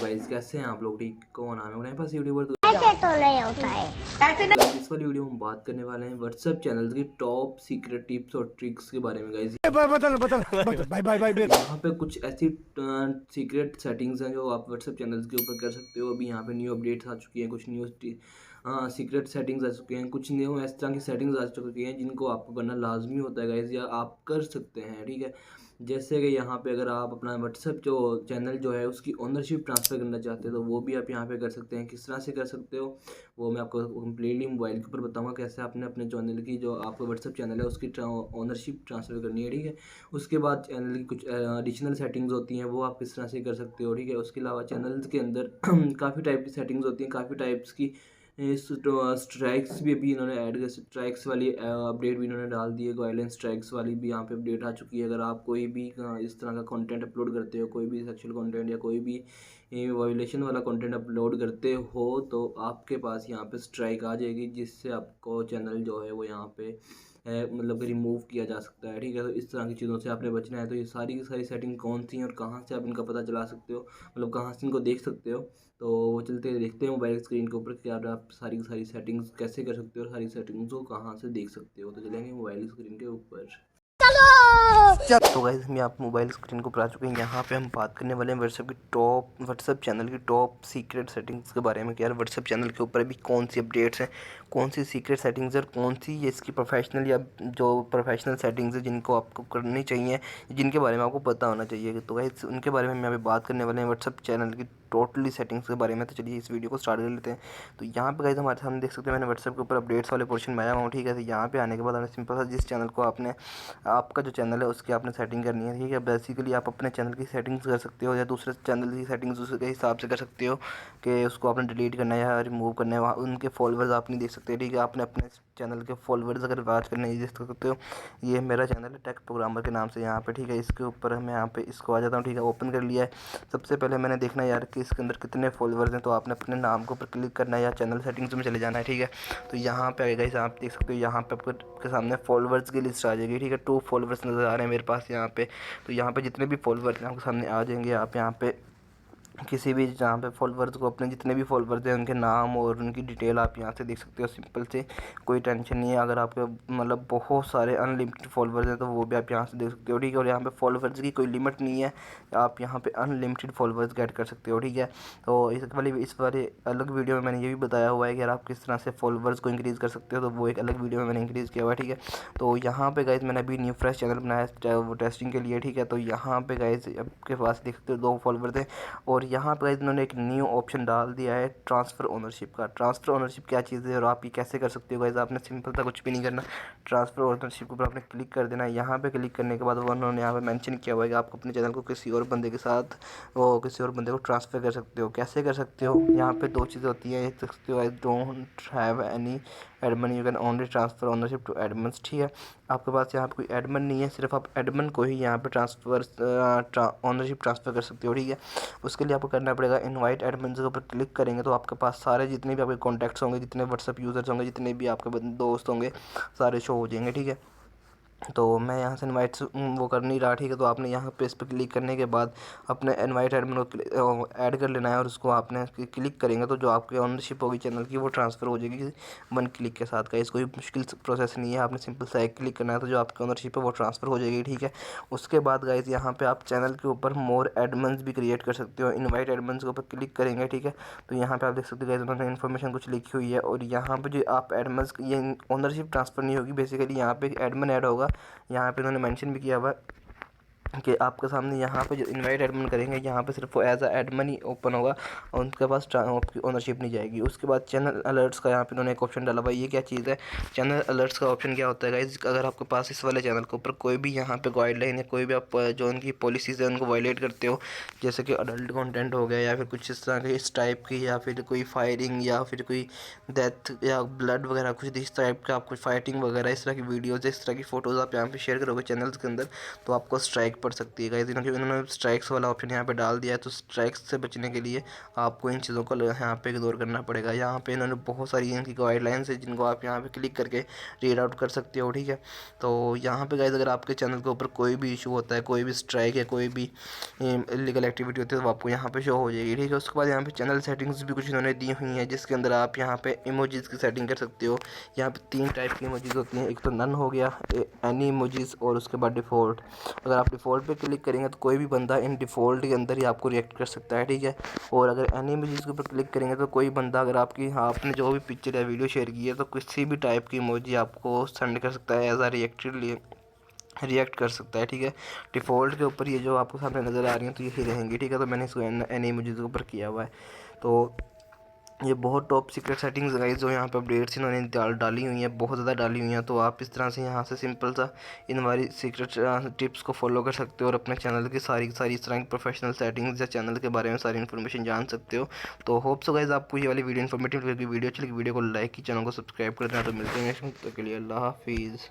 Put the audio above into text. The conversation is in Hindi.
गाइस, कैसे हैं आप लोग? ठीक कौन नाम है मेरे पास यूट्यूबर तो ऐसे तो नहीं होता है। ऐसे नहीं। गाइस, इस वाली वीडियो में हम बात करने वाले हैं व्हाट्सएप चैनल्स की टॉप सीक्रेट टिप्स और ट्रिक्स के बारे में। गाइस, बदल बाय बाय बाय। यहाँ पे कुछ ऐसी सीक्रेट सेटिंग्स हैं जो आप व्हाट्सएप चैनल्स के ऊपर कर सकते हो। अभी यहाँ पे न्यू अपडेट्स आ चुकी हैं, कुछ न्यू सीक्रेट सेटिंग्स आ चुके हैं, कुछ न्यू इस तरह की सेटिंग्स आ चुकी हैं जिनको आपको करना लाजमी होता है गाइस, या आप कर सकते हैं। ठीक है, जैसे कि यहाँ पे अगर आप अपना व्हाट्सएप जो चैनल जो है उसकी ओनरशिप ट्रांसफ़र करना चाहते हैं तो वो भी आप यहाँ पे कर सकते हैं। किस तरह से कर सकते हो वो मैं आपको कम्प्लीटली मोबाइल के ऊपर बताऊंगा, कैसे आपने अपने चैनल की जो आपका व्हाट्सएप चैनल है उसकी ओनरशिप ट्रांसफ़र करनी है। ठीक है, उसके बाद चैनल की कुछ एडिशनल सेटिंग्स होती हैं वो आप किस तरह से कर सकते हो। ठीक है, उसके अलावा चैनल्स के अंदर काफ़ी टाइप की सेटिंग्स होती हैं, काफ़ी टाइप्स की स्ट्राइक्स भी अभी इन्होंने ऐड कर, स्ट्राइक्स वाली अपडेट भी इन्होंने डाल दी है। गाइडलाइन स्ट्राइक्स वाली भी यहाँ पे अपडेट आ चुकी है। अगर आप कोई भी इस तरह का कंटेंट अपलोड करते हो, कोई भी सेक्सुअल कंटेंट या कोई भी वायोलेशन वाला कंटेंट अपलोड करते हो तो आपके पास यहाँ पे स्ट्राइक आ जाएगी, जिससे आपको चैनल जो है वो यहाँ पे मतलब कि रिमूव किया जा सकता है। ठीक है, तो इस तरह की चीज़ों से आपने बचना है। तो ये सारी की सारी सेटिंग कौन सी हैं और कहाँ से आप इनका पता चला सकते हो, मतलब कहाँ से इनको देख सकते हो, तो वो चलते देखते हैं मोबाइल स्क्रीन के ऊपर कि आप सारी की सारी सेटिंग्स कैसे कर सकते हो और सारी सेटिंग्स को कहाँ से देख सकते हो। तो चलेंगे मोबाइल स्क्रीन के ऊपर। तो गाइस, हम यहाँ पे मोबाइल स्क्रीन को आ चुके हैं। यहाँ पे हम बात करने वाले हैं व्हाट्सएप चैनल की टॉप सीक्रेट सेटिंग्स के बारे में कि यार व्हाट्सएप चैनल के ऊपर अभी कौन सी अपडेट्स हैं, कौन सी सीक्रेट सेटिंग्स है और कौन सी ये इसकी प्रोफेशनल या जो प्रोफेशनल सेटिंग्स है जिनको आपको करनी चाहिए, जिनके बारे में आपको पता होना चाहिए। तो गाइस, उनके बारे में हम यहाँ पे बात करने वाले हैं व्हाट्सएप चैनल की टोटली सेटिंग्स के बारे में। तो चलिए इस वीडियो को स्टार्ट कर लेते हैं। तो यहाँ पे गाइस हमारे सामने देख सकते हैं मैंने व्हाट्सएप के ऊपर अपडेट्स वाले पोर्शन में आया हूँ। ठीक है, तो यहाँ पे आने के बाद हमें सिंपल सा जिस चैनल को आपने, आपका जो चैनल है उसकी आपने सेटिंग करनी है। ठीक है, बेसिकली आप अपने चैनल की सेटिंग्स कर सकते हो या दूसरे चैनल की सेटिंग्स उसके हिसाब से कर सकते हो कि उसको आपने डिलीट करना है या रिमूव करना है। वहाँ उनके फॉलोअर्स आप नहीं देख सकते। ठीक है, आपने अपने चैनल के फॉलोअर्स अगर बात करना है, ये देख सकते हो ये मेरा चैनल है टेक प्रोग्रामर के नाम से यहाँ पे। ठीक है, इसके ऊपर मैं यहाँ पे इसको आ जाता हूँ। ठीक है, ओपन कर लिया है। सबसे पहले मैंने देखना है यार कि इसके अंदर कितने फॉलोअर्स हैं, तो आपने अपने नाम के ऊपर क्लिक करना है या चैनल सेटिंग्स में चले जाना है। ठीक है, तो यहाँ पे आएगा इसे आप देख सकते हो, यहाँ पे आपके सामने फॉलोअर्स की लिस्ट आ जाएगी। ठीक है, 2 फॉलोअर्स नज़र आ रहे हैं मेरे पास यहाँ पे। तो यहाँ पे जितने भी फॉलोअर्स हैं आपके सामने आ जाएंगे। आप यहाँ पे किसी भी जहाँ पे फॉलोअर्स को, अपने जितने भी फॉलोअर्स हैं उनके नाम और उनकी डिटेल आप यहाँ से देख सकते हो सिंपल से, कोई टेंशन नहीं है। अगर आपके मतलब बहुत सारे अनलिमिटेड फॉलोअर्स हैं तो वो भी आप यहाँ से देख सकते हो। ठीक है, और यहाँ पे फॉलोअर्स की कोई लिमिट नहीं है, आप यहाँ पे अनलिमिटेड फॉलोअर्स गेट कर सकते हो। ठीक है, तो इस वाले अलग वीडियो में मैंने ये भी बताया हुआ है कि आप किस तरह से फॉलोअर्स को इंक्रीज़ कर सकते हो, तो वो एक अलग वीडियो में मैंने इंक्रीज़ किया हुआ है। ठीक है, तो यहाँ पे गाइस मैंने अभी न्यू फ्रेश चैनल बनाया है वो टेस्टिंग के लिए। ठीक है, तो यहाँ पे गाइस आपके पास देख सकते हो 2 फॉलोअर्स हैं और यहाँ पे इन्होंने एक न्यू ऑप्शन डाल दिया है ट्रांसफ़र ओनरशिप का। ट्रांसफ़र ओनरशिप क्या चीज़ है और आप ये कैसे कर सकते हो गाइस? आपने सिंपल सा कुछ भी नहीं करना, ट्रांसफ़र ओनरशिप के ऊपर आपने क्लिक कर देना है। यहाँ पे क्लिक करने के बाद वो उन्होंने यहाँ पे मेंशन किया हुआ है कि आप अपने चैनल को किसी और बंदे के साथ, वो किसी और बंदे को ट्रांसफ़र कर सकते हो। कैसे कर सकते हो? यहाँ पे 2 चीज़ें होती हैं, एक सकते हो I don't have any admin, you can only transfer ownership to admins. ठीक है, आपके पास यहाँ पे कोई एडमिन नहीं है, सिर्फ आप एडमिन को ही यहाँ पे ओनरशिप ट्रांसफ़र कर सकते हो। ठीक है, उसके लिए आपको करना पड़ेगा इनवाइट एडमिन्स के ऊपर क्लिक करेंगे तो आपके पास सारे जितने भी आपके कॉन्टैक्ट्स होंगे, जितने व्हाट्सएप यूज़र्स होंगे, जितने भी आपके दोस्त होंगे, सारे शो हो जाएंगे। ठीक है, तो मैं यहाँ से इनवाइट वो कर नहीं रहा। ठीक है, तो आपने यहाँ पे इस पर क्लिक करने के बाद अपने इनवाइट एडमिन को ऐड कर लेना है और उसको आपने क्लिक करेंगे तो जो आपकी ओनरशिप होगी चैनल की वो ट्रांसफ़र हो जाएगी 1 क्लिक के साथ का। इस कोई मुश्किल प्रोसेस नहीं है, आपने सिंपल सा एक क्लिक करना है तो जो आपकी ओनरशिप है वो ट्रांसफ़र हो जाएगी। ठीक है, उसके बाद गाइस यहाँ पे आप चैनल के ऊपर मोर एडमिन्स भी क्रिएट कर सकते हो। इनवाइट एडमिन्स के ऊपर क्लिक करेंगे। ठीक है, तो यहाँ पे आप देख सकते हो गाइस उन्होंने इन्फॉर्मेशन कुछ लिखी हुई है और यहाँ पे जो आप एडमिन्स, ये ओनरशिप ट्रांसफ़र नहीं होगी, बेसिकली यहाँ पे एक एडमिन ऐड होगा। यहाँ पे उन्होंने मेंशन भी किया हुआ है कि आपके सामने यहाँ पे जो इनवाइट एडमिन करेंगे यहाँ पे सिर्फ एज अ एडमिन ही ओपन होगा और उनके पास आपकी ओनरशिप नहीं जाएगी। उसके बाद चैनल अलर्ट्स का यहाँ पे उन्होंने एक ऑप्शन डाला हुआ है। ये क्या चीज़ है? चैनल अलर्ट्स का ऑप्शन क्या होता है गाइस? अगर आपके पास इस वाले चैनल के ऊपर कोई भी यहाँ पे गाइडलाइन या कोई भी आप जो उनकी पॉलिसीज़ है उनको वायलेट करते हो, जैसे कि अडल्ट कॉन्टेंट हो गया या फिर कुछ इस तरह के इस टाइप की, या फिर कोई फायरिंग या फिर कोई डेथ या ब्लड वगैरह कुछ इस टाइप का, आप कुछ फाइटिंग वगैरह इस तरह की वीडियोज़, इस तरह की फ़ोटोज़ आप यहाँ पे शेयर करोगे चैनल्स के अंदर तो आपको स्ट्राइक पड़ सकती है गाइस। इन्होंने स्ट्राइक्स वाला ऑप्शन यहाँ पे डाल दिया है, तो स्ट्राइक्स से बचने के लिए आपको इन चीज़ों को यहाँ पे इग्नोर करना पड़ेगा। यहाँ पे इन्होंने बहुत सारी इनकी गाइडलाइंस है जिनको आप यहाँ पे क्लिक करके रीड आउट कर सकते हो, ठीक है। तो यहाँ पे गाइस अगर आपके चैनल के ऊपर कोई भी इशू होता है, कोई भी स्ट्राइक है, कोई भी इलीगल एक्टिविटी होती है, तो आपको यहाँ पे शो हो जाएगी, ठीक है। उसके बाद यहाँ पे चैनल सेटिंग्स भी कुछ इन्होंने दी हुई हैं, जिसके अंदर आप यहाँ पे इमोजीज़ की सेटिंग कर सकते हो। यहाँ पे 3 टाइप की इमोजीज़ होती हैं, एक तो नन हो गया, एनी इमोजीज़, और उसके बाद डिफ़ॉल्ट। अगर आप डिफ़ॉल्ट पे क्लिक करेंगे तो कोई भी बंदा इन डिफ़ॉल्ट के अंदर ही आपको रिएक्ट कर सकता है, ठीक है। और अगर एनी इमोजीज़ के ऊपर क्लिक करेंगे तो कोई बंदा अगर आपने जो भी पिक्चर या वीडियो शेयर की है तो किसी भी टाइप की इमोजी आपको सेंड कर सकता है, एज आ रिएक्ट कर सकता है, ठीक है। डिफ़ॉल्ट के ऊपर ये जो आपको सामने नज़र आ रही हैं तो यही रहेंगी, ठीक है। तो मैंने इसको एनी इमोजीज़ के ऊपर किया हुआ है। तो ये बहुत टॉप सीक्रेट सेटिंग्स गाइस जो यहाँ पे अपडेट्स इन्होंने डाली हुई हैं, बहुत ज़्यादा डाली हुई हैं। तो आप इस तरह से यहाँ से सिंपल सा इन हमारी सीक्रेट टिप्स को फॉलो कर सकते हो और अपने चैनल की सारी इस तरह की प्रोफेशनल सेटिंग्स या चैनल के बारे में सारी इन्फॉर्मेशन जान सकते हो। तो होप सो गाइस आपको ये वाली वीडियो इन्फॉर्मेटिव लगी। वीडियो अच्छी लगी वीडियो को लाइक की, चैनल को सब्सक्राइब कर देना। तो मिलते हैं नेक्स्ट वीडियो के लिए। अल्लाह हाफिज़।